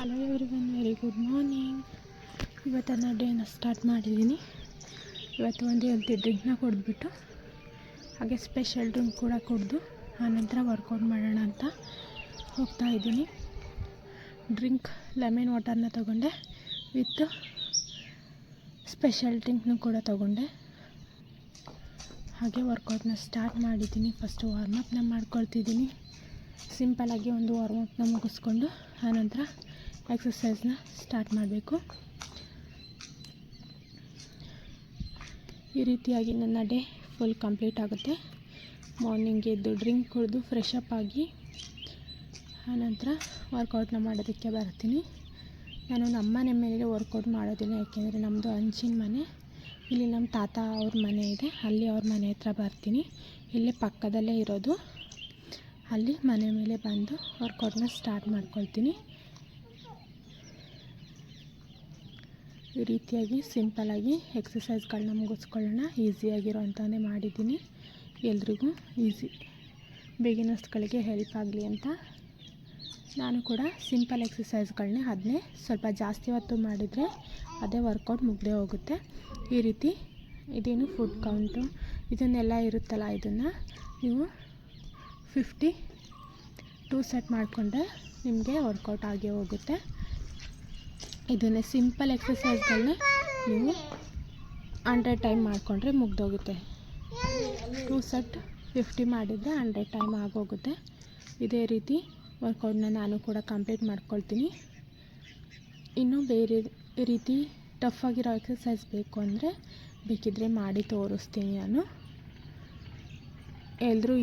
Hello everyone, very good morning. ಇವತ್ತು ನಾನು ಡೇನ start ಮಾಡಿದ್ದೀನಿ. ಇವತ್ತು ಒಂದು ಹೆಲ್ತಿ ಡ್ರಿಂಕ್ನ ಕುಡಿದ್ಬಿಟ್ಟು ಹಾಗೆ ಸ್ಪೆಷಲ್ ಡ್ರಿಂಕ್ ಕೂಡ ಕುಡಿದು ಆನಂತರ ವರ್ಕೌಟ್ ಮಾಡೋಣ ಅಂತ ಹೋಗ್ತಾ ಇದ್ದೀನಿ. ಡ್ರಿಂಕ್ ಲೆಮನ್ ವಾಟರ್ನ ತೊಗೊಂಡೆ, ವಿತ್ ಸ್ಪೆಷಲ್ ಡ್ರಿಂಕ್ನೂ ಕೂಡ ತೊಗೊಂಡೆ. ಹಾಗೆ ವರ್ಕೌಟ್ನ ಸ್ಟಾರ್ಟ್ ಮಾಡಿದ್ದೀನಿ. ಫಸ್ಟು ವಾರ್ಮಪ್ನ ಮಾಡ್ಕೊಳ್ತಿದ್ದೀನಿ. ಸಿಂಪಲಾಗಿ ಒಂದು ವಾರ್ಮಪ್ನ ಮುಗಿಸ್ಕೊಂಡು ಆನಂತರ ಎಕ್ಸಸೈಸ್ನ ಸ್ಟಾರ್ಟ್ ಮಾಡಬೇಕು. ಈ ರೀತಿಯಾಗಿ ನನ್ನ ಡೇ ಫುಲ್ ಕಂಪ್ಲೀಟ್ ಆಗುತ್ತೆ. ಮಾರ್ನಿಂಗ್ ಎದ್ದು ಡ್ರಿಂಕ್ ಕುಡಿದು ಫ್ರೆಶ್ ಅಪ್ ಆಗಿ ಆನಂತರ ವರ್ಕೌಟ್ನ ಮಾಡೋದಕ್ಕೆ ಬರ್ತೀನಿ. ನಾನು ನಮ್ಮ ಮನೆ ಮೇಲೆ ವರ್ಕೌಟ್ ಮಾಡೋದಿಲ್ಲ, ಯಾಕೆಂದರೆ ನಮ್ಮದು ಹಂಚಿನ ಮನೆ. ಇಲ್ಲಿ ನಮ್ಮ ತಾತ ಅವ್ರ ಮನೆ ಇದೆ, ಅಲ್ಲಿ ಅವ್ರ ಮನೆ ಹತ್ರ ಬರ್ತೀನಿ. ಇಲ್ಲೇ ಪಕ್ಕದಲ್ಲೇ ಇರೋದು, ಅಲ್ಲಿ ಮನೆ ಮೇಲೆ ಬಂದು ವರ್ಕೌಟ್ನ ಸ್ಟಾರ್ಟ್ ಮಾಡ್ಕೊಳ್ತೀನಿ. ಈ ರೀತಿಯಾಗಿ ಸಿಂಪಲಾಗಿ ಎಕ್ಸಸೈಸ್ಗಳನ್ನ ಮುಗಿಸ್ಕೊಳ್ಳೋಣ. ಈಸಿಯಾಗಿರೋಂಥವನ್ನೇ ಮಾಡಿದ್ದೀನಿ, ಎಲ್ರಿಗೂ ಈಸಿ ಬಿಗಿನರ್ಸ್ಗಳಿಗೆ ಹೆಲ್ಪ್ ಆಗಲಿ ಅಂತ ನಾನು ಕೂಡ ಸಿಂಪಲ್ ಎಕ್ಸಸೈಸ್ಗಳನ್ನೇ ಅದನ್ನೇ ಸ್ವಲ್ಪ ಜಾಸ್ತಿ ಹೊತ್ತು ಮಾಡಿದರೆ ಅದೇ ವರ್ಕೌಟ್ ಮುಗ್ದೇ ಹೋಗುತ್ತೆ. ಈ ರೀತಿ ಇದೇನು ಫುಡ್ ಕೌಂಟು ಇದನ್ನೆಲ್ಲ ಇರುತ್ತಲ್ಲ, ಇದನ್ನು ನೀವು 52 ಸೆಟ್ ಮಾಡಿಕೊಂಡ್ರೆ ನಿಮಗೆ ವರ್ಕೌಟ್ ಆಗೇ ಹೋಗುತ್ತೆ. ಇದನ್ನೇ ಸಿಂಪಲ್ ಎಕ್ಸಸೈಸ್ಗಳನ್ನೇ ನೀವು 100 ಟೈಮ್ ಮಾಡಿಕೊಂಡ್ರೆ ಮುಗ್ದೋಗುತ್ತೆ. 2 ಸೆಟ್ 50 ಮಾಡಿದರೆ 100 ಟೈಮ್ ಆಗೋಗುತ್ತೆ. ಇದೇ ರೀತಿ ವರ್ಕೌಟ್ನ ನಾನು ಕೂಡ ಕಂಪ್ಲೀಟ್ ಮಾಡ್ಕೊಳ್ತೀನಿ. ಇನ್ನು ಬೇರೆ ರೀತಿ ಟಫ್ ಆಗಿರೋ ಎಕ್ಸಸೈಸ್ ಬೇಕು ಅಂದರೆ ಬೇಕಿದ್ದರೆ ಮಾಡಿ ತೋರಿಸ್ತೀನಿ ನಾನು. ಎಲ್ಲರೂ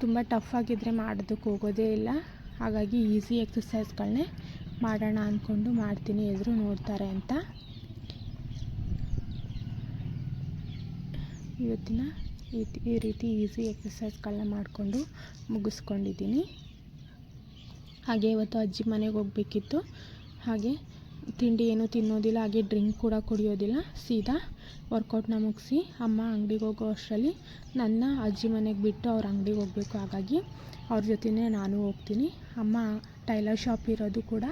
ತುಂಬ ಟಫ್ ಆಗಿದ್ದರೆ ಮಾಡೋದಕ್ಕೆ ಹೋಗೋದೇ ಇಲ್ಲ, ಹಾಗಾಗಿ ಈಸಿ ಎಕ್ಸಸೈಸ್ಗಳನ್ನೇ ಮಾಡೋಣ ಅಂದ್ಕೊಂಡು ಮಾಡ್ತೀನಿ, ಎಲ್ಲರೂ ನೋಡ್ತಾರೆ ಅಂತ. ಇವತ್ತಿನ ಈ ರೀತಿ ಈಸಿ ಎಕ್ಸಸೈಸ್ಗಳನ್ನ ಮಾಡಿಕೊಂಡು ಮುಗಿಸ್ಕೊಂಡಿದ್ದೀನಿ. ಹಾಗೆ ಇವತ್ತು ಅಜ್ಜಿ ಮನೆಗೆ ಹೋಗಬೇಕಿತ್ತು. ಹಾಗೆ ತಿಂಡಿ ಏನೂ ತಿನ್ನೋದಿಲ್ಲ, ಹಾಗೆ ಡ್ರಿಂಕ್ ಕೂಡ ಕುಡಿಯೋದಿಲ್ಲ. ಸೀದಾ ವರ್ಕೌಟ್ನ ಮುಗಿಸಿ ಅಮ್ಮ ಅಂಗಡಿಗೆ ಹೋಗೋ ಅಷ್ಟರಲ್ಲಿ ನನ್ನ ಅಜ್ಜಿ ಮನೆಗೆ ಬಿಟ್ಟು ಅವ್ರ ಅಂಗಡಿಗೆ ಹೋಗಬೇಕು. ಹಾಗಾಗಿ ಅವ್ರ ಜೊತೆನೇ ನಾನು ಹೋಗ್ತೀನಿ. ಅಮ್ಮ ಟೈಲರ್ ಶಾಪ್ ಇರೋದು ಕೂಡ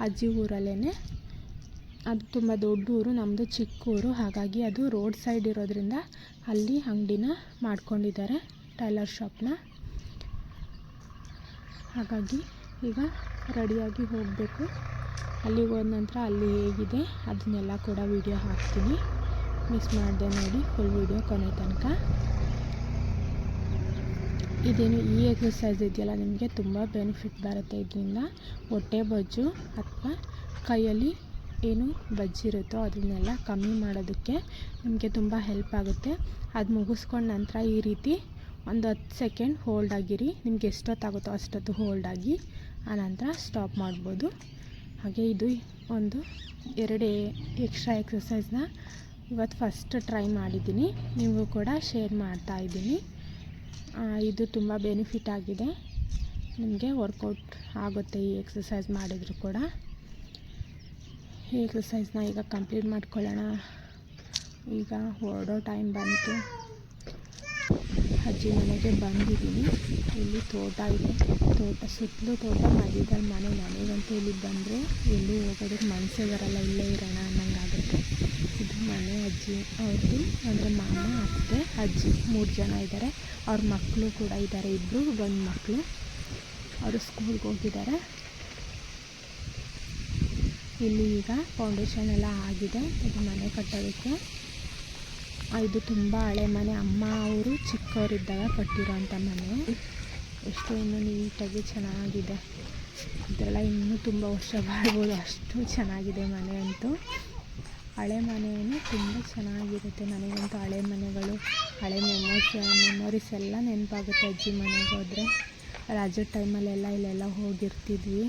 ಅಜ್ಜಿ ಊರಲ್ಲೇ. ಅದು ತುಂಬ ದೊಡ್ಡ ಊರು, ನಮ್ಮದು ಚಿಕ್ಕ ಊರು. ಹಾಗಾಗಿ ಅದು ರೋಡ್ ಸೈಡ್ ಇರೋದ್ರಿಂದ ಅಲ್ಲಿ ಅಂಗಡಿನ ಮಾಡ್ಕೊಂಡಿದ್ದಾರೆ, ಟೈಲರ್ ಶಾಪ್ನ. ಹಾಗಾಗಿ ಈಗ ರೆಡಿಯಾಗಿ ಹೋಗಬೇಕು. ಅಲ್ಲಿಗೆ ಹೋದ ನಂತರ ಅಲ್ಲಿ ಹೇಗಿದೆ ಅದನ್ನೆಲ್ಲ ಕೂಡ ವಿಡಿಯೋ ಹಾಕ್ತೀನಿ, ಮಿಸ್ ಮಾಡಿದೆ ನೋಡಿ ಫುಲ್ ವಿಡಿಯೋ ಕೊನೆ ತನಕ. ಇದೇನು ಈ ಎಕ್ಸಸೈಸ್ ಇದೆಯಲ್ಲ, ನಿಮಗೆ ತುಂಬ ಬೆನಿಫಿಟ್ ಬರುತ್ತೆ. ಇದರಿಂದ ಹೊಟ್ಟೆ ಬೊಜ್ಜು ಅಥವಾ ಕೈಯಲ್ಲಿ ಏನು ಬಜ್ಜಿರುತ್ತೋ ಅದನ್ನೆಲ್ಲ ಕಮ್ಮಿ ಮಾಡೋದಕ್ಕೆ ನಿಮಗೆ ತುಂಬ ಹೆಲ್ಪ್ ಆಗುತ್ತೆ. ಅದು ಮುಗಿಸ್ಕೊಂಡ ನಂತರ ಈ ರೀತಿ ಒಂದು 10 ಸೆಕೆಂಡ್ ಹೋಲ್ಡ್ ಆಗಿರಿ. ನಿಮ್ಗೆ ಎಷ್ಟೊತ್ತಾಗುತ್ತೋ ಅಷ್ಟೊತ್ತು ಹೋಲ್ಡ್ ಆಗಿ ಆನಂತರ ಸ್ಟಾಪ್ ಮಾಡ್ಬೋದು. ಹಾಗೆ ಇದು ಒಂದು 2 ಎಕ್ಸ್ಟ್ರಾ ಎಕ್ಸಸೈಸ್ನ ಇವತ್ತು ಫಸ್ಟ್ ಟ್ರೈ ಮಾಡಿದ್ದೀನಿ, ನಿಮಗೂ ಕೂಡ ಶೇರ್ ಮಾಡ್ತಾಯಿದ್ದೀನಿ. ಇದು ತುಂಬ ಬೆನಿಫಿಟ್ ಆಗಿದೆ, ನಿಮಗೆ ವರ್ಕೌಟ್ ಆಗುತ್ತೆ ಈ ಎಕ್ಸಸೈಸ್ ಮಾಡಿದರೂ ಕೂಡ. ಈ ಎಕ್ಸಸೈಸ್ನ ಈಗ ಕಂಪ್ಲೀಟ್ ಮಾಡ್ಕೊಳ್ಳೋಣ. ಈಗ ಹೊರಡೋ ಟೈಮ್ ಬಂತು. ಅಜ್ಜಿ ಮನೆಗೆ ಬಂದಿದ್ದೀನಿ. ಇಲ್ಲಿ ತೋಟ ಇದೆ, ತೋಟ ಸುತ್ತಲೂ ತೋಟ, ಮಧ್ಯದಲ್ಲಿ ಮನೆ. ನನಗಂತೂ ಇಲ್ಲಿಗೆ ಬಂದರೆ ಎಲ್ಲೂ ಹೋಗೋದಕ್ಕೆ ಮನಸ್ಸೇ ಬರಲ್ಲ, ಇಲ್ಲೇ ಇರೋಣ ಅನ್ನಂಗಾಗುತ್ತೆ. ಇದು ಮನೆ ಅಜ್ಜಿ ಅವ್ರದ್ದು, ಅಂದರೆ ಮಾಮ, ಅತ್ತೆ, ಅಜ್ಜಿ 3 ಜನ ಇದ್ದಾರೆ. ಅವ್ರ ಮಕ್ಕಳು ಕೂಡ ಇದ್ದಾರೆ, 2 ಗಂಡು ಮಕ್ಕಳು. ಅವರು ಸ್ಕೂಲ್ಗೆ ಹೋಗಿದ್ದಾರೆ. ಇಲ್ಲಿ ಈಗ ಫೌಂಡೇಶನ್ ಎಲ್ಲ ಆಗಿದೆ, ಇದು ಮನೆ ಕಟ್ಟೋದಕ್ಕೆ. ಇದು ತುಂಬ ಹಳೆ ಮನೆ, ಅಮ್ಮ ಅವರು ಚಿಕ್ಕವರಿದ್ದಾಗ ಕಟ್ಟಿರೋಂಥ ಮನೆ. ಎಷ್ಟು ಇನ್ನೂ ನೀಟಾಗಿ ಚೆನ್ನಾಗಿದೆ. ಇದೆಲ್ಲ ಇನ್ನೂ ತುಂಬ ವರ್ಷ ಬಾಳ್ಬೋದು, ಅಷ್ಟು ಚೆನ್ನಾಗಿದೆ ಮನೆ ಅಂತೂ. ಹಳೆ ಮನೆಯೇ ತುಂಬ ಚೆನ್ನಾಗಿರುತ್ತೆ. ನನಗಂತೂ ಹಳೆ ಮನೆಗಳು, ಹಳೆ ಮೆಮೊರೀಸ್ ಎಲ್ಲ ನೆನಪಾಗುತ್ತೆ. ಅಜ್ಜಿ ಮನೆಗೆ ಹೋದರೆ ರಾಜದ ಟೈಮಲ್ಲೆಲ್ಲ ಇಲ್ಲೆಲ್ಲ ಹೋಗಿರ್ತಿದ್ವಿ.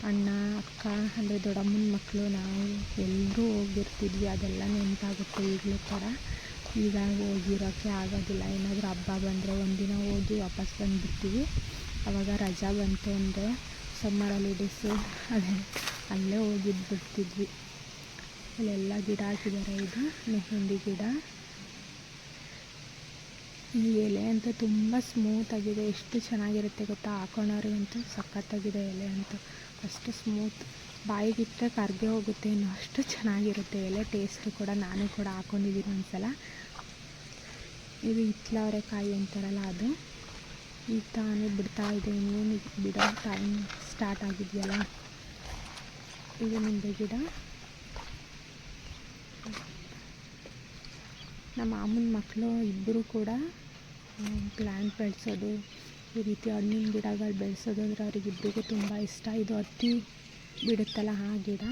ಅಣ್ಣ, ಅಕ್ಕ, ಅಂದರೆ ದೊಡ್ಡಮ್ಮನ ಮಕ್ಕಳು, ನಾವು ಎಲ್ಲರೂ ಹೋಗಿರ್ತಿದ್ವಿ. ಅದೆಲ್ಲ ನೆನಪಾಗುತ್ತೆ ಈಗಲೂ ಥರ. ಈಗ ಹೋಗಿರೋಕ್ಕೆ ಆಗೋದಿಲ್ಲ. ಏನಾದರೂ ಹಬ್ಬ ಬಂದರೆ ಒಂದಿನ ಹೋಗಿ ವಾಪಸ್ ಬಂದುಬಿಡ್ತೀವಿ. ಆವಾಗ ರಜಾ ಬಂತು ಅಂದರೆ ಸಮ್ಮರ್ ಹಾಲಿಡೇಸು ಅಲ್ಲೇ ಹೋಗಿದ್ಬಿಡ್ತಿದ್ವಿ. ಅಲ್ಲೆಲ್ಲ ಗಿಡ ಹಾಕಿದ್ದಾರೆ. ಇದು ಮೆಹಂದಿ ಗಿಡ. ಈ ಎಲೆ ಅಂತೂ ತುಂಬ ಸ್ಮೂತಾಗಿದೆ, ಎಷ್ಟು ಚೆನ್ನಾಗಿರುತ್ತೆ ಗೊತ್ತಾ. ಹಾಕೋಣವ್ರಿಗಂತೂ ಸಖತ್ತಾಗಿದೆ ಎಲೆ ಅಂತೂ. ಅಷ್ಟು ಸ್ಮೂತ್, ಬಾಯಿಗಿಟ್ಟರೆ ಕರ್ಗೆ ಹೋಗುತ್ತೆ ಅನ್ನೋ ಅಷ್ಟು ಚೆನ್ನಾಗಿರುತ್ತೆ ಎಲೆ. ಟೇಸ್ಟು ಕೂಡ ನಾನು ಕೂಡ ಹಾಕ್ಕೊಂಡಿದ್ದೀನಿ ಒಂದ್ಸಲ. ಇದು ಹಿತ್ಲವರೆಕಾಯಿ ಅಂತಾರಲ್ಲ ಅದು. ಈಗ ತಾನೇ ಬಿಡ್ತಾ ಇದೆ, ಇನ್ನೇನು ಬಿಡೋ ಟೈಮ್ ಸ್ಟಾರ್ಟ್ ಆಗಿದೆಯಲ್ಲ. ಇದು ನಿಂಬೆ ಗಿಡ. ನಮ್ಮ ಮಾಮನ ಮಕ್ಕಳು ಇಬ್ಬರು ಕೂಡ ಪ್ಲ್ಯಾಂಟ್ ಬೆಳೆಸೋದು, ಈ ರೀತಿ ಹಣ್ಣಿನ ಗಿಡಗಳು ಬೆಳೆಸೋದು ಅಂದರೆ ಅವರಿಗಿಬ್ಬರಿಗೂ ತುಂಬ ಇಷ್ಟ. ಇದು ಹತ್ತಿ ಬಿಡುತ್ತಲ್ಲ ಆ ಗಿಡ,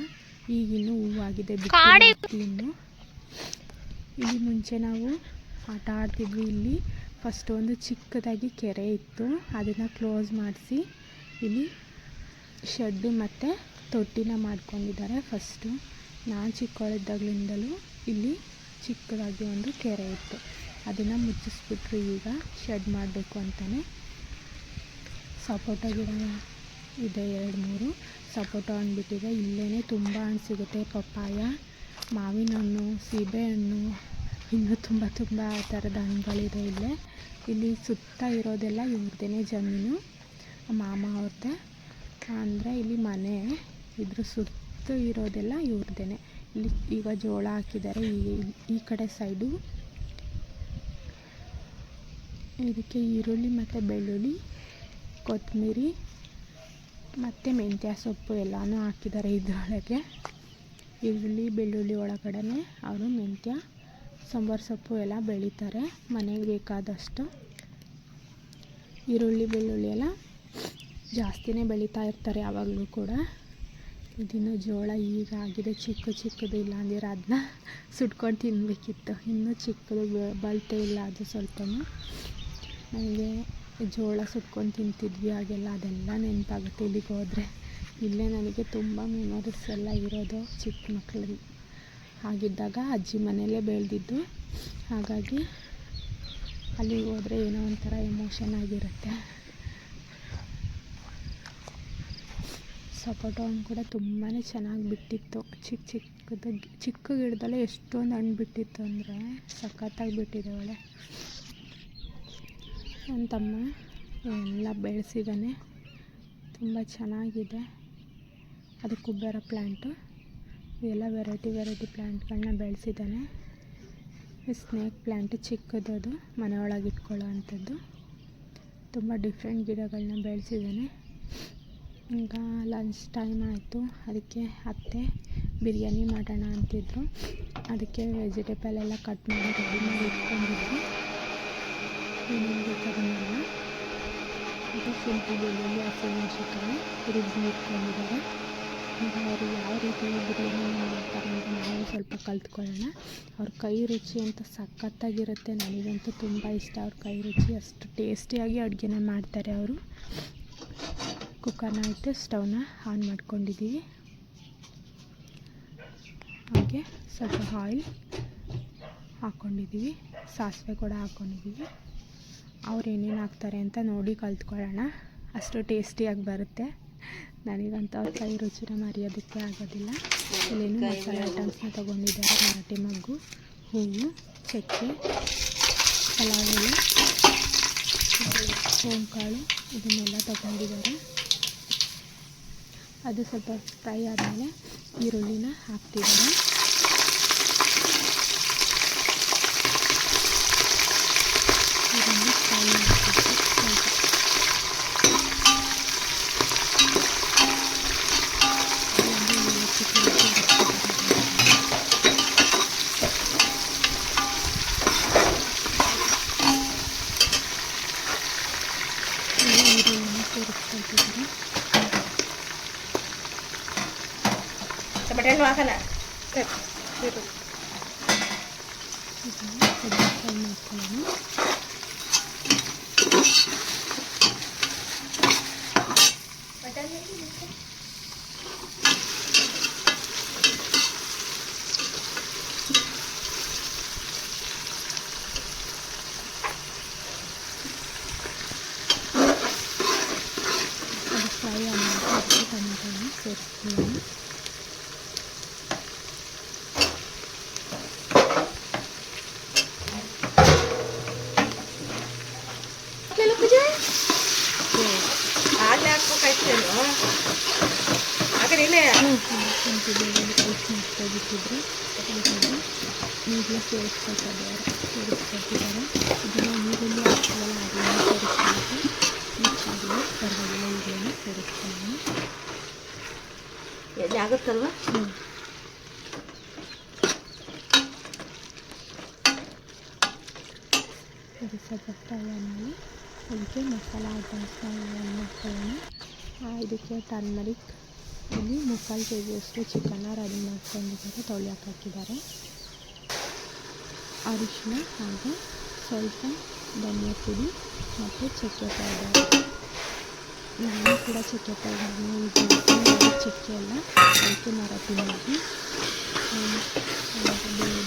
ಈಗಿನ್ನೂ ಹೂವಾಗಿದೆ, ಬಿಟ್ಟು ಇನ್ನು. ಇಲ್ಲಿ ಮುಂಚೆ ನಾವು ಆಟ ಆಡ್ತಿದ್ವಿ. ಇಲ್ಲಿ ಫಸ್ಟ್ ಒಂದು ಚಿಕ್ಕದಾಗಿ ಕೆರೆ ಇತ್ತು, ಅದನ್ನು ಕ್ಲೋಸ್ ಮಾಡಿಸಿ ಇಲ್ಲಿ ಶೆಡ್ಡು ಮತ್ತು ತೊಟ್ಟಿನ ಮಾಡ್ಕೊಂಡಿದ್ದಾರೆ. ಫಸ್ಟು ನಾನು ಚಿಕ್ಕವಳಿದ್ದಾಗಲಿಂದಲೂ ಇಲ್ಲಿ ಚಿಕ್ಕದಾಗಿ ಒಂದು ಕೆರೆ ಇತ್ತು, ಅದನ್ನು ಮುಚ್ಚಿಸ್ಬಿಟ್ರು ಈಗ ಶೆಡ್ ಮಾಡಬೇಕು ಅಂತಲೇ. ಸಪೋಟ ಗಿಡ ಇದೆ, 2-3 ಸಪೋಟ ಹಣ್ಣು ಬಿಟ್ಟಿದೆ. ಇಲ್ಲೇ ತುಂಬ ಹಣ್ಣು ಸಿಗುತ್ತೆ, ಪಪ್ಪಾಯ, ಮಾವಿನ ಹಣ್ಣು, ಸೀಬೆಹಣ್ಣು, ಇನ್ನೂ ತುಂಬ ಥರದ ಹಣ್ಣುಗಳಿದೆ ಇಲ್ಲೇ. ಇಲ್ಲಿ ಸುತ್ತ ಇರೋದೆಲ್ಲ ಇವ್ರದ್ದೇ ಜಮೀನು, ಮಾಮ ಅವ್ರದ್ದೇ. ಅಂದರೆ ಇಲ್ಲಿ ಮನೆ, ಇದ್ರ ಸುತ್ತ ಇರೋದೆಲ್ಲ ಇವ್ರದ್ದೇ. ಇಲ್ಲಿ ಈಗ ಜೋಳ ಹಾಕಿದ್ದಾರೆ ಈ ಕಡೆ ಸೈಡು. ಇದಕ್ಕೆ ಈರುಳ್ಳಿ ಮತ್ತು ಬೆಳ್ಳುಳ್ಳಿ, ಕೊತ್ತಂಬರಿ ಮತ್ತು ಮೆಂತ್ಯ ಸೊಪ್ಪು ಎಲ್ಲನೂ ಹಾಕಿದ್ದಾರೆ ಇದರೊಳಗೆ. ಈರುಳ್ಳಿ ಬೆಳ್ಳುಳ್ಳಿ ಒಳಗಡೆ ಅವರು ಮೆಂತ್ಯ, ಸಾಂಬಾರು ಸೊಪ್ಪು ಎಲ್ಲ ಬೆಳೀತಾರೆ ಮನೆಗೆ ಬೇಕಾದಷ್ಟು. ಈರುಳ್ಳಿ ಬೆಳ್ಳುಳ್ಳಿ ಎಲ್ಲ ಜಾಸ್ತಿನೇ ಬೆಳೀತಾ ಇರ್ತಾರೆ ಯಾವಾಗಲೂ ಕೂಡ. ಇದನ್ನು ಜೋಳ ಈಗ ಆಗಿದೆ, ಚಿಕ್ಕದು, ಇಲ್ಲ ಅಂದಿರ ಅದನ್ನ ಸುಟ್ಕೊಂಡು ತಿನ್ನಬೇಕಿತ್ತು. ಇನ್ನೂ ಚಿಕ್ಕದು ಬಲ್ತೇ ಇಲ್ಲ ಅದು ಸ್ವಲ್ಪನೂ. ನನಗೆ ಜೋಳ ಸುಟ್ಕೊಂಡು ತಿಂತಿದ್ವಿ ಹಾಗೆಲ್ಲ, ಅದೆಲ್ಲ ನೆನಪಾಗುತ್ತೆ ಇಲ್ಲಿಗೆ ಹೋದರೆ. ಇಲ್ಲೇ ನನಗೆ ತುಂಬ ಮೆಮೊರೀಸ್ ಎಲ್ಲ ಇರೋದು ಚಿಕ್ಕ ಮಕ್ಕಳಲ್ಲಿ ಆಗಿದ್ದಾಗ. ಅಜ್ಜಿ ಮನೆಯಲ್ಲೇ ಬೆಳೆದಿದ್ದು, ಹಾಗಾಗಿ ಅಲ್ಲಿಗೆ ಹೋದರೆ ಏನೋ ಒಂಥರ ಎಮೋಷನ್ ಆಗಿರುತ್ತೆ. ಸಪೋಟ ಹಣ್ಣು ಕೂಡ ತುಂಬಾ ಚೆನ್ನಾಗಿ ಬಿಟ್ಟಿತ್ತು, ಚಿಕ್ಕ ಗಿಡದಲ್ಲೇ ಎಷ್ಟೊಂದು ಹಣ್ಣು ಬಿಟ್ಟಿತ್ತು ಅಂದರೆ ಸಖತ್ತಾಗಿ ಬಿಟ್ಟಿದೆ ಒಳ್ಳೆ. ನನ್ನ ತಮ್ಮ ಎಲ್ಲ ಬೆಳೆಸಿದ್ದಾನೆ, ತುಂಬ ಚೆನ್ನಾಗಿದೆ. ಅದು ಕುಬೇರ ಪ್ಲ್ಯಾಂಟು, ಇವೆಲ್ಲ ವೆರೈಟಿ ಪ್ಲ್ಯಾಂಟ್ಗಳನ್ನ ಬೆಳೆಸಿದ್ದಾನೆ. ಸ್ನೇಕ್ ಪ್ಲ್ಯಾಂಟ್ ಚಿಕ್ಕದದು, ಮನೆಯೊಳಗೆ ಇಟ್ಕೊಳ್ಳೋ ಅಂಥದ್ದು. ತುಂಬ ಡಿಫ್ರೆಂಟ್ ಗಿಡಗಳನ್ನ ಬೆಳೆಸಿದ್ದಾನೆ. ಈಗ ಲಂಚ್ ಟೈಮ್ ಆಯಿತು, ಅದಕ್ಕೆ ಅತ್ತೆ ಬಿರಿಯಾನಿ ಮಾಡೋಣ ಅಂತಿದ್ರು. ಅದಕ್ಕೆ ವೆಜಿಟೇಬಲ್ ಎಲ್ಲ ಕಟ್ ಮಾಡಿ ರೆಡಿ ಮಾಡಿ ಇಟ್ಕೊಂಡಿದ್ವಿ. ಏನೇನು ಬೇಕಾದನ್ನೆಲ್ಲ ಮತ್ತು ಶುಂಠಿ, ಬೆಳ್ಳುಳ್ಳಿ, ಹಸಿಮೆಣಸಿನ್ಕಾಯಿ ರುಬ್ಬಿ ಇಟ್ಕೊಂಡಿದ್ದಾರೆ. ಈಗ ಅವರು ಯಾವ ರೀತಿ ಬಿರಿಯಾನಿ ಮಾಡ್ತಾರೆ ಅಂತ ನಾವು ಸ್ವಲ್ಪ ಕಲ್ತ್ಕೊಳ್ಳೋಣ. ಅವ್ರ ಕೈ ರುಚಿ ಅಂತ ಸಖತ್ತಾಗಿರುತ್ತೆ, ನನಗಂತೂ ತುಂಬ ಇಷ್ಟ ಅವ್ರ ಕೈ ರುಚಿ. ಅಷ್ಟು ಟೇಸ್ಟಿಯಾಗಿ ಅಡುಗೆನ ಮಾಡ್ತಾರೆ ಅವರು. ಕುಕ್ಕರ್ನ ಇಟ್ಟು ಸ್ಟವ್ನ ಆನ್ ಮಾಡ್ಕೊಂಡಿದ್ದೀವಿ. ಹಾಗೆ ಸ್ವಲ್ಪ ಆಯಿಲ್ ಹಾಕ್ಕೊಂಡಿದ್ದೀವಿ, ಸಾಸಿವೆ ಕೂಡ ಹಾಕ್ಕೊಂಡಿದ್ದೀವಿ. ಅವ್ರು ಏನೇನು ಹಾಕ್ತಾರೆ ಅಂತ ನೋಡಿ ಕಲ್ತ್ಕೊಳ್ಳೋಣ, ಅಷ್ಟು ಟೇಸ್ಟಿಯಾಗಿ ಬರುತ್ತೆ. ನನಗಂತೂ ಅವ್ರ ಕೈ ರುಚಿನ ಮರೆಯೋದಕ್ಕೆ ಆಗೋದಿಲ್ಲ. ಇಲ್ಲೇನು ಮಸಾಲೆ ಐಟಮ್ಸ್ನ ತೊಗೊಂಡಿದ್ದಾರೆ, ಮರಾಠಿ ಮಗ್ಗು, ಹೂವು, ಚಕ್ಕೆ, ಪಲಾವ್ ಎಲೆ, ಓಂಕಾಳು, ಇದನ್ನೆಲ್ಲ ತೊಗೊಂಡಿದ್ದಾರೆ. ಅದು ಸ್ವಲ್ಪ ಫ್ರೈ ಆದಮೇಲೆ ಈರುಳ್ಳಿನ ಹಾಕ್ತಿದ್ದಾರೆ. ಇದನ್ನು ಫ್ರೈ ಮಾಡ್ತಿದ್ವಿ ಈರುಳ್ಳಿನ ಸೇರಿಸ್ಕೊಳ್ತಿದ್ದಾರೆ. ಬಟನ್ ಹಾಕಲ್ಲ ಇದನ್ನು ಫ್ರೈ ಮಾಡ್ಕೊಳ್ಳೋಣ. ಅದು ಫ್ರೈ ಆದಮೇಲೆ ಅದಕ್ಕೆ ಟೊಮೆಟೊನ ಸೇರಿಸ್ಕೊಳ್ಳೋಣ. ಆಗ್ಲೇ ಹಾಕ್ಬೇಕಾಯ್ತು. ರೈಸ್ ಮಾಡ್ಕೊಬಿಟ್ಟಿದ್ರು. ಹಾಗಾಗಿ ನೀರನ್ನ ಸೇರಿಸ್ಕೊಳ್ತಿದ್ದಾರೆ. ಇದನ್ನು ನೀರಲ್ಲಿ ಹಾಕ್ತಿವಲ್ಲ ಅದನ್ನು ಸೇರಿಸ್ಕೊಳ್ಳೋಕ್ಕೆ ಮಿಕ್ಸಾಗಿ ಪರವಾಗಿಲ್ಲ ಈಗಲೇ ಸೇರಿಸ್ಕೊಳ್ಳೋಣ. ಆಗುತ್ತಲ್ವ? ಸರಿ, ಸ್ವಲ್ಪ ಫ್ರೈ ಆದಮೇಲೆ ಅದಕ್ಕೆ ಮಸಾಲ ಐಟಮ್ಸ್ನ ಮಾಡ್ಕೊಳ್ಳೋಣ. ಇದಕ್ಕೆ ಟರ್ಮರಿಕ್ ಇಲ್ಲಿ 3/4 kg ಚಿಕನ್ನ ರೆಡಿ ಮಾಡ್ಕೊಂಡಿದ್ದಾರೆ, ತೊಳೆಯೋಕೆ ಹಾಕಿದ್ದಾರೆ. ಅರಿಶಿನ ಹಾಗೆ ಸ್ವಲ್ಪ ಧನಿಯಾ ಪುಡಿ ಮತ್ತು ಚಕ್ಕೆ ಪೌಡರ್. ನಾನು ಕೂಡ ಚಕ್ಕೆ ಪೌಡರ್ನ ಚಕ್ಕೆ ಎಲ್ಲ ಅದಕ್ಕೆ ಮರತಿನಾಗಿ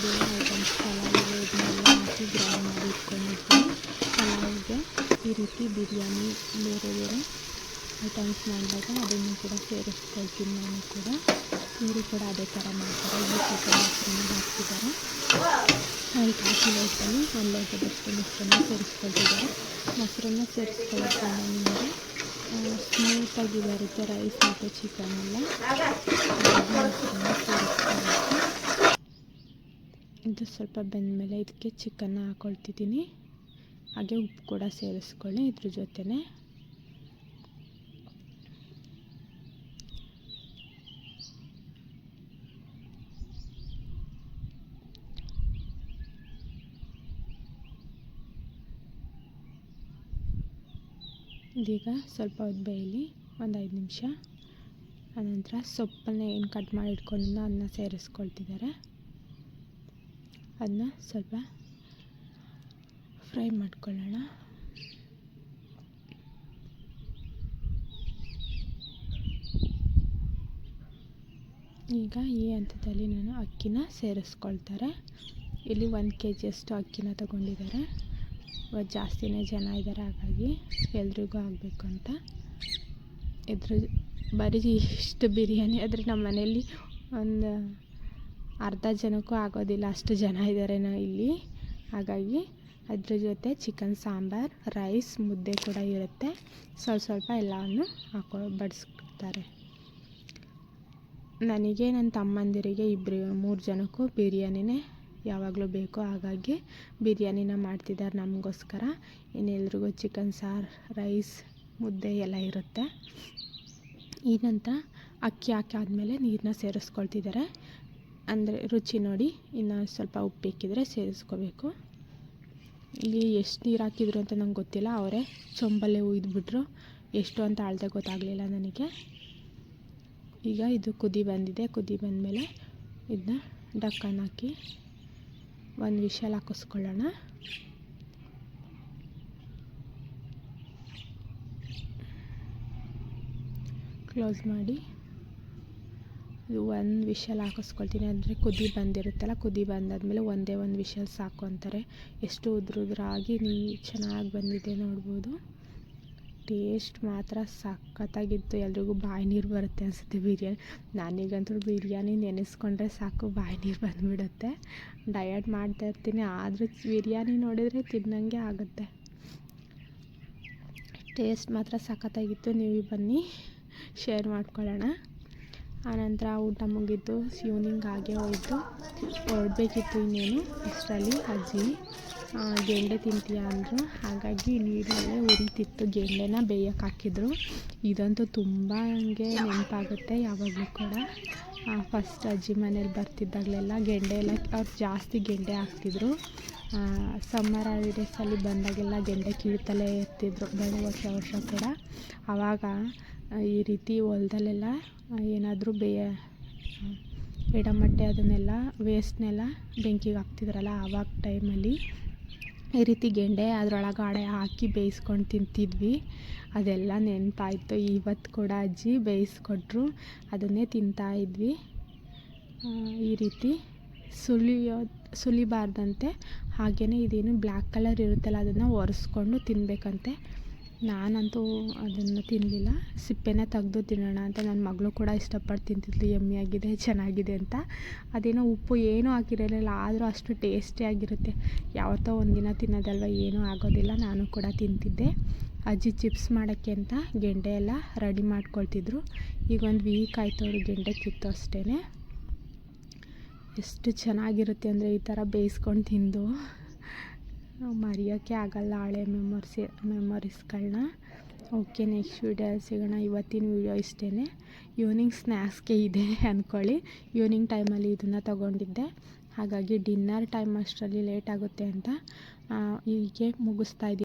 ಬೇರೆ ಐಟಮ್ಸ್ ಪಲಾವಿಗೆ ಇದನ್ನೆಲ್ಲ ಹಾಕಿ ಗ್ರೈಂಡ್ ಮಾಡಿ ಇಟ್ಕೊಂಡಿರ್ತೀನಿ. ಪಲಾವಿಗೆ ಈ ರೀತಿ ಬಿರಿಯಾನಿ ಬೇರೆ ಬೇರೆ ಐಟಮ್ಸ್ ಮಾಡಿದಾಗ ಅದನ್ನು ಕೂಡ ಸೇರಿಸ್ಕೊಳ್ತೀನಿ. ನಾನು ಕೂಡ ಇವರು ಕೂಡ ಅದೇ ಥರ ಮಾಡ್ತಾರೆ. ಇಲ್ಲಿ ಚಿಕನ್ ಮೊಸರನ್ನ ಹಾಕ್ತಿದ್ದಾರೆ. ಅದಕ್ಕೆ ಹಾಕಿ ಲೋಟಲ್ಲಿ 1 ಲೋಟದಷ್ಟು ಮೊಸರನ್ನ ಸೇರಿಸ್ಕೊಳ್ತಿದ್ದಾರೆ. ಮೊಸರನ್ನ ಸೇರಿಸ್ಕೊಳ್ಳೋದ್ರಿಂದ ನಿಮಗೆ ಸ್ಮೂತಾಗಿ ಬರುತ್ತೆ ರೈಸ್ ಮತ್ತು ಚಿಕನ್ ಎಲ್ಲ. ಮೊಸರನ್ನ ಸೇರಿಸ್ಕೊಳ್ಳೋಕ್ಕೆ ಇದು ಸ್ವಲ್ಪ ಬೆಂದಮೇಲೆ ಇದಕ್ಕೆ ಚಿಕನ್ನ ಹಾಕ್ಕೊಳ್ತಿದ್ದೀನಿ. ಹಾಗೆ ಉಪ್ಪು ಕೂಡ ಸೇರಿಸ್ಕೊಳ್ಳಿ ಇದ್ರ ಜೊತೆನೇ. ಇದೀಗ ಸ್ವಲ್ಪ ಹೊತ್ತು ಬೇಯಲಿ, ಒಂದು 5 ನಿಮಿಷ. ಆನಂತರ ಸೊಪ್ಪನ್ನು ಏನು ಕಟ್ ಮಾಡಿ ಇಟ್ಕೊಂಡಿದ್ದೋ ಅದನ್ನ ಸೇರಿಸ್ಕೊಳ್ತಿದ್ದಾರೆ. ಅದನ್ನ ಸ್ವಲ್ಪ ಫ್ರೈ ಮಾಡ್ಕೊಳ್ಳೋಣ. ಈಗ ಈ ಹಂತದಲ್ಲಿ ನಾನು ಅಕ್ಕಿನ ಸೇರಿಸ್ಕೊಳ್ತಾರೆ. ಇಲ್ಲಿ 1 kg ಅಷ್ಟು ಅಕ್ಕಿನ ತಗೊಂಡಿದ್ದಾರೆ. ಇವತ್ತು ಜಾಸ್ತಿನೇ ಜನ ಇದ್ದಾರೆ, ಹಾಗಾಗಿ ಎಲ್ರಿಗೂ ಆಗಬೇಕು ಅಂತ. ಬರೀ ಇಷ್ಟು ಬಿರಿಯಾನಿ ಆದರೆ ನಮ್ಮ ಮನೆಯಲ್ಲಿ ಒಂದು ಅರ್ಧ ಜನಕ್ಕೂ ಆಗೋದಿಲ್ಲ, ಅಷ್ಟು ಜನ ಇದ್ದಾರೆ ಇಲ್ಲಿ. ಹಾಗಾಗಿ ಅದ್ರ ಜೊತೆ ಚಿಕನ್ ಸಾಂಬಾರು, ರೈಸ್, ಮುದ್ದೆ ಕೂಡ ಇರುತ್ತೆ. ಸ್ವಲ್ಪ ಎಲ್ಲವನ್ನು ಬಡಿಸ್ತಾರೆ. ನನಗೆ ನನ್ನ ತಮ್ಮಂದಿರಿಗೆ 3 ಜನಕ್ಕೂ ಬಿರಿಯಾನಿನೇ ಯಾವಾಗಲೂ ಬೇಕು. ಹಾಗಾಗಿ ಬಿರಿಯಾನಿನ ಮಾಡ್ತಿದ್ದಾರೆ ನಮಗೋಸ್ಕರ. ಇನ್ನೆಲ್ರಿಗೂ ಚಿಕನ್ ಸಾರು, ರೈಸ್, ಮುದ್ದೆ ಎಲ್ಲ ಇರುತ್ತೆ. ಈ ನಂತರ ಅಕ್ಕಿ ಹಾಕಾದ್ಮೇಲೆ ನೀರನ್ನ ಸೇರಿಸ್ಕೊಳ್ತಿದ್ದಾರೆ. ಅಂದರೆ ರುಚಿ ನೋಡಿ ಇನ್ನು ಸ್ವಲ್ಪ ಉಪ್ಪು ಬೇಕಿದ್ರೆ ಸೇರಿಸ್ಕೋಬೇಕು. ಇಲ್ಲಿ ಎಷ್ಟು ನೀರು ಹಾಕಿದ್ರು ಅಂತ ನಂಗೆ ಗೊತ್ತಿಲ್ಲ, ಅವರೇ ಚೊಂಬಲ್ಲೇ ಉಯ್ದುಬಿಟ್ರು. ಎಷ್ಟು ಅಂತ ಅಳತೆ ಗೊತ್ತಾಗಲಿಲ್ಲ ನನಗೆ. ಈಗ ಇದು ಕುದಿ ಬಂದಿದೆ. ಕುದಿ ಬಂದಮೇಲೆ ಇದನ್ನ ಡಕ್ಕನ್ ಹಾಕಿ 1 ವಿಷಲ್ ಹಾಕಿಸ್ಕೊಳ್ಳೋಣ. ಕ್ಲೋಸ್ ಮಾಡಿ ಇದು 1 ವಿಷಲ್ ಹಾಕಿಸ್ಕೊಳ್ತೀನಿ. ಅಂದರೆ ಕುದಿ ಬಂದಿರುತ್ತಲ್ಲ, ಕುದಿ ಬಂದಾದಮೇಲೆ ಒಂದೇ 1 ವಿಷಲ್ ಸಾಕು ಅಂತಾರೆ. ಎಷ್ಟು ಉದ್ರಾಗಿ ಚೆನ್ನಾಗಿ ಬಂದಿದೆ ನೋಡ್ಬೋದು. ಟೇಸ್ಟ್ ಮಾತ್ರ ಸಖತ್ತಾಗಿತ್ತು. ಎಲ್ರಿಗೂ ಬಾಯಿ ನೀರು ಬರುತ್ತೆ ಅನಿಸುತ್ತೆ ಬಿರಿಯಾನಿ. ನನಗಂತೂ ಬಿರಿಯಾನಿ ನೆನೆಸ್ಕೊಂಡ್ರೆ ಸಾಕು ಬಾಯಿ ನೀರು ಬಂದುಬಿಡುತ್ತೆ. ಡಯಟ್ ಮಾಡ್ತಾಯಿರ್ತೀನಿ, ಆದರೂ ಬಿರಿಯಾನಿ ನೋಡಿದರೆ ತಿನ್ನಂಗೆ ಆಗುತ್ತೆ. ಟೇಸ್ಟ್ ಮಾತ್ರ ಸಖತ್ತಾಗಿತ್ತು. ನೀವು ಬನ್ನಿ ಶೇರ್ ಮಾಡ್ಕೊಳ್ಳೋಣ. ಆನಂತರ ಊಟ ಮುಗಿದ್ದು ಈವ್ನಿಂಗ್ ಆಗೇ ಹೋಯಿತು. ಹೊರಡಬೇಕಿತ್ತು ಇನ್ನೇನು. ಅಷ್ಟರಲ್ಲಿ ಅಜ್ಜಿ ಗೆಂಡೆ ತಿಂತೀಯ ಅಂದರು. ಹಾಗಾಗಿ ನೀರಲ್ಲೇ ಉರಿತಿತ್ತು, ಗೆಂಡೆನ ಬೇಯಕ್ಕೆ ಹಾಕಿದ್ರು. ಇದಂತೂ ತುಂಬ ನನಗೆ ನೆನಪಾಗುತ್ತೆ ಯಾವಾಗಲೂ ಕೂಡ. ಫಸ್ಟ್ ಅಜ್ಜಿ ಮನೇಲಿ ಬರ್ತಿದ್ದಾಗಲೆಲ್ಲ ಗೆಂಡೆ ಎಲ್ಲ ಅವ್ರು ಜಾಸ್ತಿ ಗೆಂಡೆ ಹಾಕ್ತಿದ್ರು. ಸಮ್ಮರ್ ಹಾಲಿಡೇಸಲ್ಲಿ ಬಂದಾಗೆಲ್ಲ ಗೆಂಡೆ ಕೀಳ್ತಲೇ ಇರ್ತಿದ್ರು, ವರ್ಷ ಕೂಡ. ಆವಾಗ ಈ ರೀತಿ ಹೊಲದಲ್ಲೆಲ್ಲ ಏನಾದರೂ ಎಡಮಟ್ಟೆ ಅದನ್ನೆಲ್ಲ ವೇಸ್ಟ್ನೆಲ್ಲ ಬೆಂಕಿಗೆ ಹಾಕ್ತಿದ್ರಲ್ಲ, ಆವಾಗ ಟೈಮಲ್ಲಿ ಈ ರೀತಿ ಗೆಂಡೆ ಅದರೊಳಗಡೆ ಹಾಕಿ ಬೇಯಿಸ್ಕೊಂಡು ತಿಂತಿದ್ವಿ. ಅದೆಲ್ಲ ನೆನಪಾಯಿತು. ಇವತ್ತು ಕೂಡ ಅಜ್ಜಿ ಬೇಯಿಸ್ಕೊಟ್ರು, ಅದನ್ನೇ ತಿಂತಾಯಿದ್ವಿ. ಈ ರೀತಿ ಸುಲಿಬಾರ್ದಂತೆ. ಹಾಗೆಯೇ ಇದೇನು ಬ್ಲ್ಯಾಕ್ ಕಲರ್ ಇರುತ್ತಲ್ಲ ಅದನ್ನು ಒರೆಸ್ಕೊಂಡು ತಿನ್ನಬೇಕಂತೆ. ನಾನಂತೂ ಅದನ್ನು ತಿನ್ನಲಿಲ್ಲ, ಸಿಪ್ಪೆನ ತೆಗೆದು ತಿನ್ನೋಣ ಅಂತ. ನನ್ನ ಮಗಳು ಕೂಡ ಇಷ್ಟಪಟ್ಟು ತಿಂತಿದ್ಲು, ಯಮ್ಮಿಯಾಗಿದೆ, ಚೆನ್ನಾಗಿದೆ ಅಂತ. ಅದೇನೋ ಉಪ್ಪು ಏನೂ ಹಾಕಿರಲಿಲ್ಲ, ಆದರೂ ಅಷ್ಟು ಟೇಸ್ಟಿಯಾಗಿರುತ್ತೆ. ಯಾವತ್ತೋ ಒಂದಿನ ತಿನ್ನೋದಲ್ವ, ಏನೂ ಆಗೋದಿಲ್ಲ. ನಾನು ಕೂಡ ತಿಂತಿದ್ದೆ. ಅಜ್ಜಿ ಚಿಪ್ಸ್ ಮಾಡೋಕ್ಕೆ ಅಂತ ಗೆಂಡೆ ಎಲ್ಲ ರೆಡಿ ಮಾಡ್ಕೊಳ್ತಿದ್ರು. ಈಗ ಒಂದು ವೀಕ್ ಆಯಿತು ಅವರು ಗೆಂಡೆ ಕಿತ್ತು ಅಷ್ಟೇ. ಎಷ್ಟು ಚೆನ್ನಾಗಿರುತ್ತೆ ಅಂದರೆ ಈ ಥರ ಬೇಯಿಸ್ಕೊಂಡು ತಿಂದು ಮರೆಯೋಕ್ಕೆ ಆಗಲ್ಲ ಹಳೆ ಮೆಮೊರೀಸ್ಗಳನ್ನ. ಓಕೆ, ನೆಕ್ಸ್ಟ್ ವೀಡಿಯೋ ಸಿಗೋಣ. ಇವತ್ತಿನ ವೀಡಿಯೋ ಇಷ್ಟೇ. ಈವ್ನಿಂಗ್ ಸ್ನ್ಯಾಕ್ಸ್ಗೆ ಇದೆ ಅಂದ್ಕೊಳ್ಳಿ. ಈವ್ನಿಂಗ್ ಟೈಮಲ್ಲಿ ಇದನ್ನು ತೊಗೊಂಡಿದ್ದೆ, ಹಾಗಾಗಿ ಡಿನ್ನರ್ ಟೈಮ್ ಅಷ್ಟರಲ್ಲಿ ಲೇಟ್ ಆಗುತ್ತೆ ಅಂತ ಹೀಗೆ ಮುಗಿಸ್ತಾ ಇದ್ದೀನಿ.